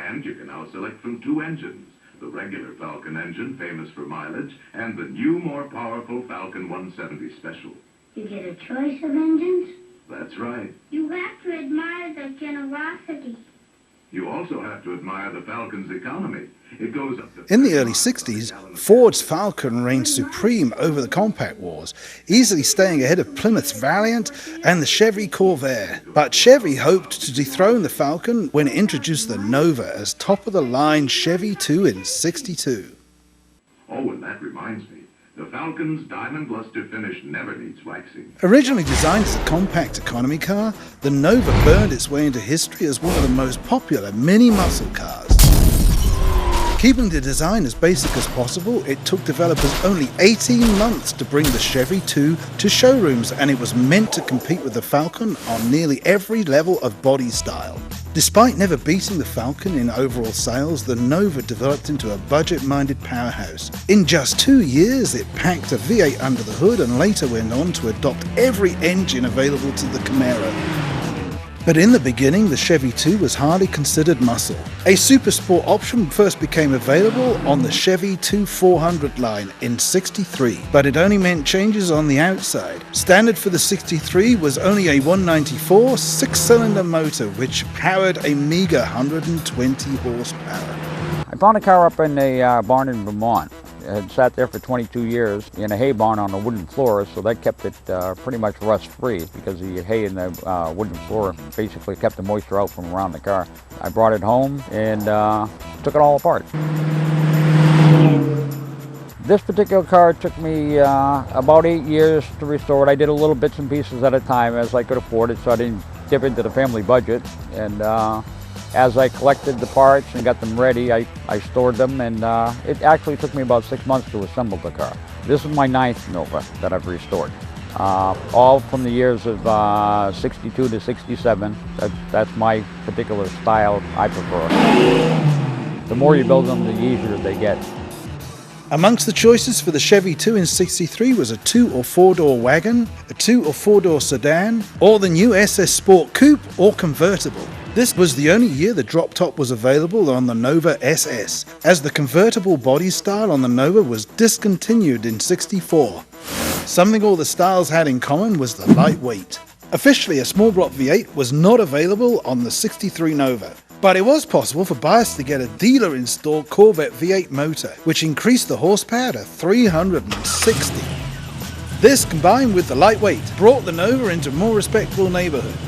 And you can now select from 2 engines, the regular Falcon engine, famous for mileage, and the new, more powerful Falcon 170 Special. You get a choice of engines? That's right. You have to admire the generosity. You also have to admire the Falcon's economy. It goes up to... In the early 60s, Ford's Falcon reigned supreme over the compact wars, easily staying ahead of Plymouth's Valiant and the Chevy Corvair. But Chevy hoped to dethrone the Falcon when it introduced the Nova as top-of-the-line Chevy 2 in '62. Oh, and that reminds me. The Falcon's diamond luster finish never needs waxing. Originally designed as a compact economy car, the Nova burned its way into history as one of the most popular mini-muscle cars. Keeping the design as basic as possible, it took developers only 18 months to bring the Chevy 2 to showrooms, and it was meant to compete with the Falcon on nearly every level of body style. Despite never beating the Falcon in overall sales, the Nova developed into a budget-minded powerhouse. In just 2 years, it packed a V8 under the hood and later went on to adopt every engine available to the Camaro. But in the beginning, the Chevy 2 was hardly considered muscle. A super sport option first became available on the Chevy 2 400 line in '63, but it only meant changes on the outside. Standard for the '63 was only a 194 6-cylinder motor, which powered a meager 120 horsepower. I found a car up in a barn in Vermont. It had sat there for 22 years in a hay barn on a wooden floor, so that kept it pretty much rust-free because the hay in the wooden floor basically kept the moisture out from around the car. I brought it home and took it all apart. This particular car took me about 8 years to restore it. I did a little bits and pieces at a time as I could afford it, so I didn't dip into the family budget. And as I collected the parts and got them ready, I stored them, and it actually took me about 6 months to assemble the car. This is my 9th Nova that I've restored, all from the years of '62 to '67. That's my particular style I prefer. The more you build them, the easier they get. Amongst the choices for the Chevy 2 in '63 was a 2- or 4-door wagon, a 2- or 4-door sedan, or the new SS Sport Coupe or convertible. This was the only year the drop top was available on the Nova SS, as the convertible body style on the Nova was discontinued in '64. Something all the styles had in common was the lightweight. Officially, a small block V8 was not available on the '63 Nova, but it was possible for buyers to get a dealer-installed Corvette V8 motor, which increased the horsepower to 360. This, combined with the lightweight, brought the Nova into a more respectable neighborhood.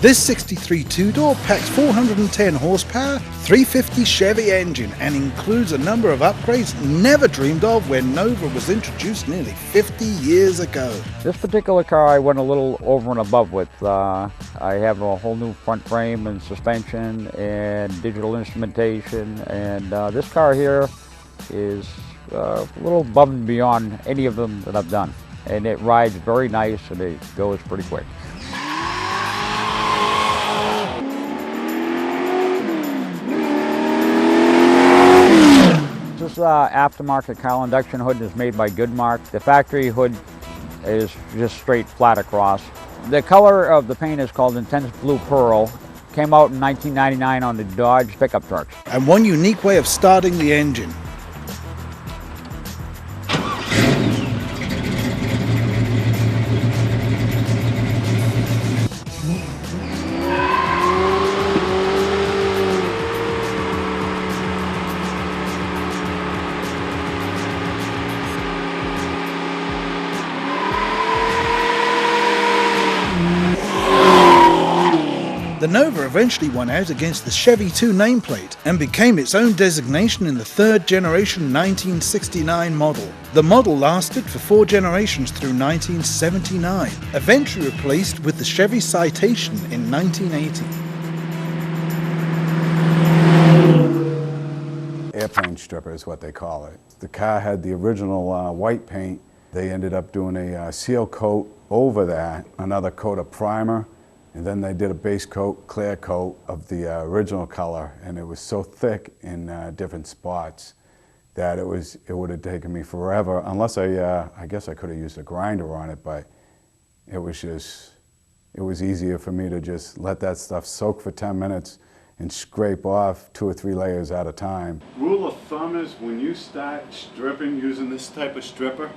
This '63 two-door packs 410 horsepower, 350 Chevy engine, and includes a number of upgrades never dreamed of when Nova was introduced nearly 50 years ago. This particular car I went a little over and above with. I have a whole new front frame and suspension and digital instrumentation, and this car here is a little above and beyond any of them that I've done. And it rides very nice and it goes pretty quick. This aftermarket Carl induction hood is made by Goodmark. The factory hood is just straight flat across. The color of the paint is called Intense Blue Pearl. Came out in 1999 on the Dodge pickup trucks. And one unique way of starting the engine. The Nova eventually won out against the Chevy 2 nameplate and became its own designation in the 3rd generation 1969 model. The model lasted for 4 generations through 1979, eventually replaced with the Chevy Citation in 1980. Airplane stripper is what they call it. The car had the original white paint. They ended up doing a seal coat over that, another coat of primer, and then they did a base coat, clear coat of the original color, and it was so thick in different spots that it would have taken me forever, unless I guess I could have used a grinder on it, but it was easier for me to just let that stuff soak for 10 minutes and scrape off 2 or 3 layers at a time. Rule of thumb is when you start stripping using this type of stripper,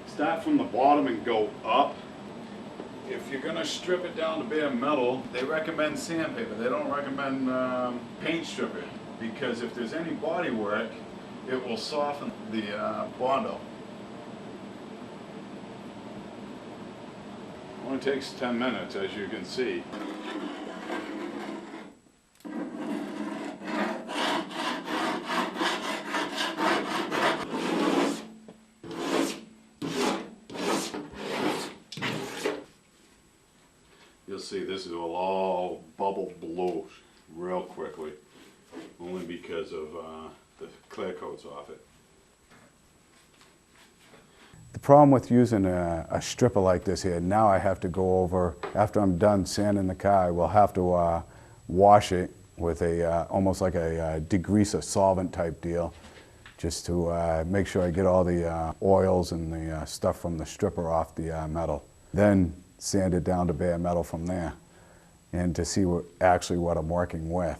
start from the bottom and go up. If you're going to strip it down to bare metal, they recommend sandpaper. They don't recommend paint stripping, because if there's any body work, it will soften the Bondo. It only takes 10 minutes, as you can see. You'll see this will all bubble blue real quickly, only because of the clear coat's off it. The problem with using a stripper like this here, now I have to go over, after I'm done sanding the car, I will have to wash it with a almost like a degreaser solvent type deal, just to make sure I get all the oils and the stuff from the stripper off the metal. Then sand it down to bare metal from there, and to see what I'm working with.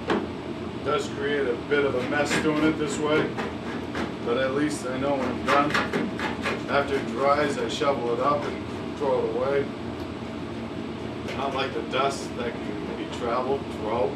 It does create a bit of a mess doing it this way, but at least I know when I'm done. After it dries, I shovel it up and throw it away. Not like the dust that can be traveled, throw.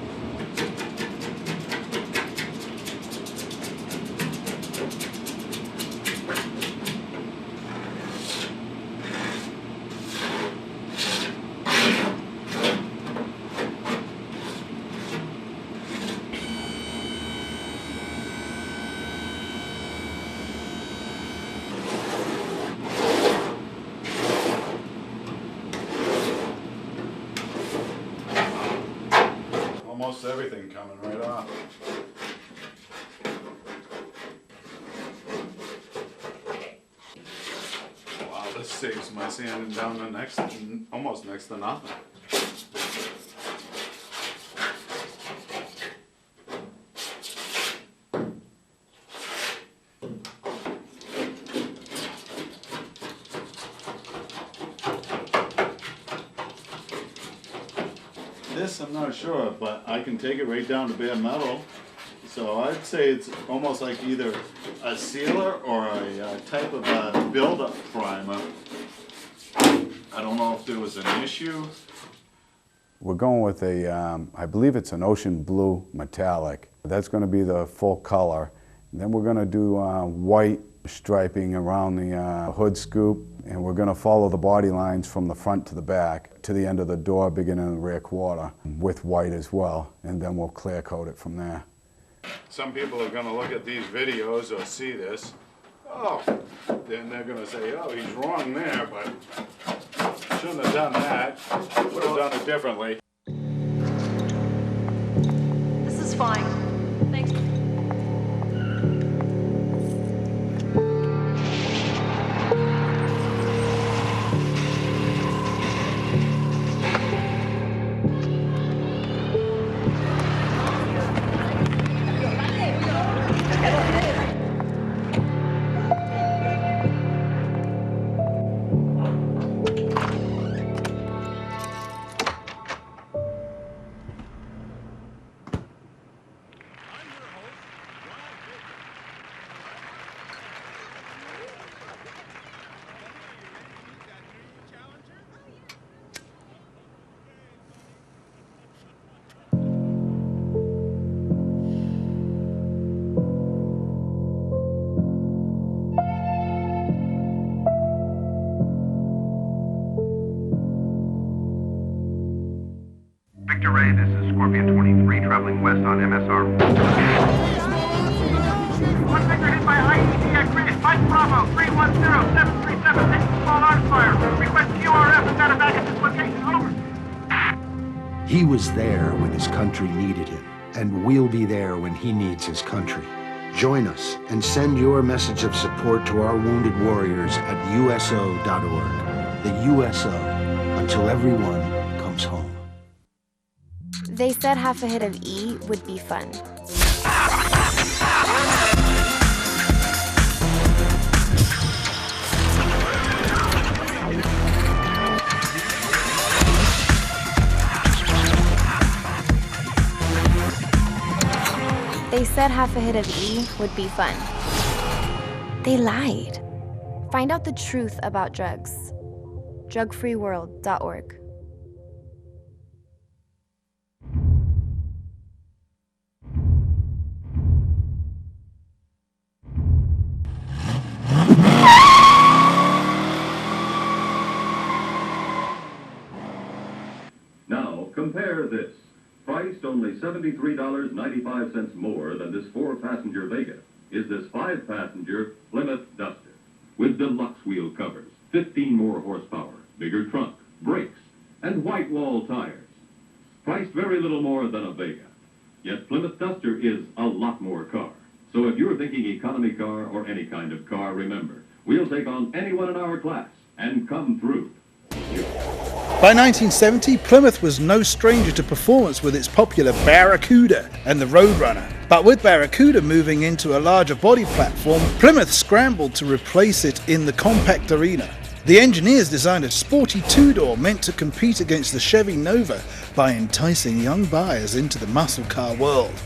Almost everything coming right off. Wow, this saves my sanding down to almost next to nothing. This I'm not sure, but I can take it right down to bare metal. So I'd say it's almost like either a sealer or a type of a build-up primer. I don't know if there was an issue. We're going with I believe it's an ocean blue metallic. That's going to be the full color. And then we're going to do white striping around the hood scoop, and we're going to follow the body lines from the front to the back to the end of the door, beginning of the rear quarter, with white as well, and then we'll clear coat it from there. Some people are going to look at these videos or see this, then they're going to say, oh, he's wrong there, but shouldn't have done that, would have done it differently. This is fine. Thanks. Victor Ray, this is Scorpion 23 traveling west on MSR. One Victor hit by IED at British Mike Bravo 310737. This is Paul Armfire. Request QRF and data back at this location. Over. He was there when his country needed him, and we'll be there when he needs his country. Join us and send your message of support to our wounded warriors at USO.org. The USO, until everyone comes home. They said half a hit of E would be fun. They said half a hit of E would be fun. They lied. Find out the truth about drugs. drugfreeworld.org. Now, compare this. Priced only $73.95 more than this 4-passenger Vega is this 5-passenger Plymouth Duster. With deluxe wheel covers, 15 more horsepower, bigger trunk, brakes, and white wall tires. Priced very little more than a Vega. Yet Plymouth Duster is a lot more car. So if you're thinking economy car or any kind of car, remember, we'll take on anyone in our class and come through. By 1970, Plymouth was no stranger to performance with its popular Barracuda and the Roadrunner. But with Barracuda moving into a larger body platform, Plymouth scrambled to replace it in the compact arena. The engineers designed a sporty two-door meant to compete against the Chevy Nova by enticing young buyers into the muscle car world.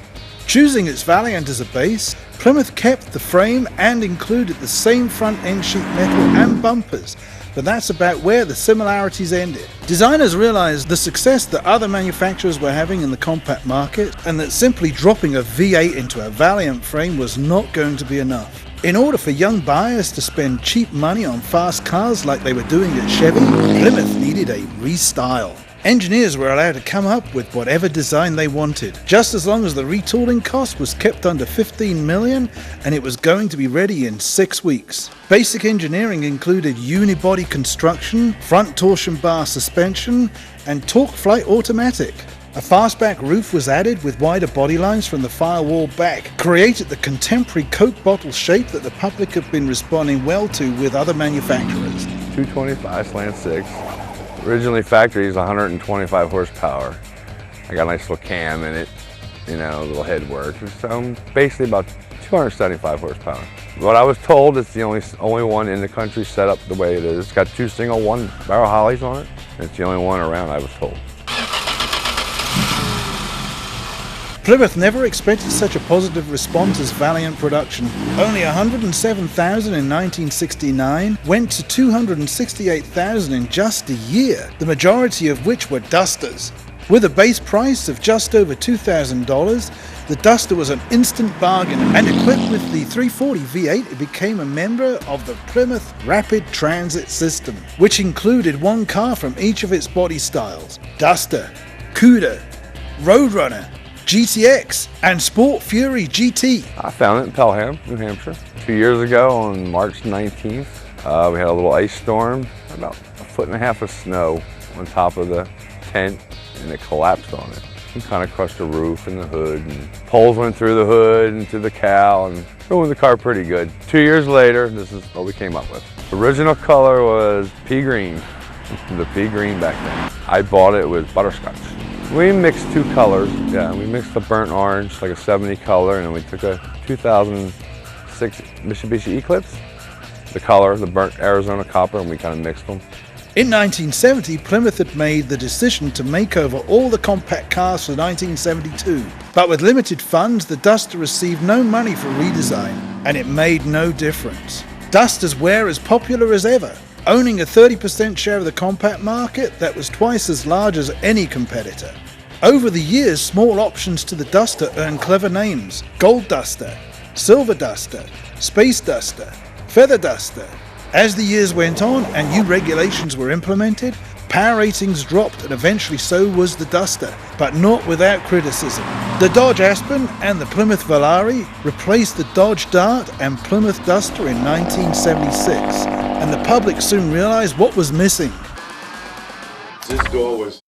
Choosing its Valiant as a base, Plymouth kept the frame and included the same front end sheet metal and bumpers, but that's about where the similarities ended. Designers realized the success that other manufacturers were having in the compact market, and that simply dropping a V8 into a Valiant frame was not going to be enough. In order for young buyers to spend cheap money on fast cars like they were doing at Chevy, Plymouth needed a restyle. Engineers were allowed to come up with whatever design they wanted, just as long as the retooling cost was kept under $15 million and it was going to be ready in 6 weeks. Basic engineering included unibody construction, front torsion bar suspension, and torque flight automatic. A fastback roof was added with wider body lines from the firewall back, created the contemporary Coke bottle shape that the public have been responding well to with other manufacturers. 225 slant 6. Originally factory is 125 horsepower. I got a nice little cam in it, you know, a little head work. So basically about 275 horsepower. What I was told, it's the only one in the country set up the way it is. It's got 2 single 1-barrel Hollies on it. It's the only one around, I was told. Plymouth never expected such a positive response as Valiant production. Only 107,000 in 1969 went to 268,000 in just a year, the majority of which were Dusters. With a base price of just over $2,000, the Duster was an instant bargain, and equipped with the 340 V8, it became a member of the Plymouth Rapid Transit System, which included one car from each of its body styles: Duster, Cuda, Roadrunner, GTX, and Sport Fury GT. I found it in Pelham, New Hampshire. 2 years ago on March 19th, we had a little ice storm, about 1.5 feet of snow on top of the tent, and it collapsed on it. It kind of crushed the roof and the hood, and poles went through the hood and through the cowl and ruined the car pretty good. 2 years later, this is what we came up with. The original color was pea green, the pea green back then. I bought it with butterscotch. We mixed 2 colors. Yeah, we mixed the burnt orange, like a 70 color, and then we took a 2006 Mitsubishi Eclipse, the color, the burnt Arizona copper, and we kind of mixed them. In 1970, Plymouth had made the decision to make over all the compact cars for 1972. But with limited funds, the Duster received no money for redesign, and it made no difference. Dusters were as popular as ever, owning a 30% share of the compact market that was twice as large as any competitor. Over the years, small options to the Duster earned clever names: Gold Duster, Silver Duster, Space Duster, Feather Duster. As the years went on and new regulations were implemented, power ratings dropped, and eventually so was the Duster, but not without criticism. The Dodge Aspen and the Plymouth Valari replaced the Dodge Dart and Plymouth Duster in 1976, and the public soon realized what was missing. This door was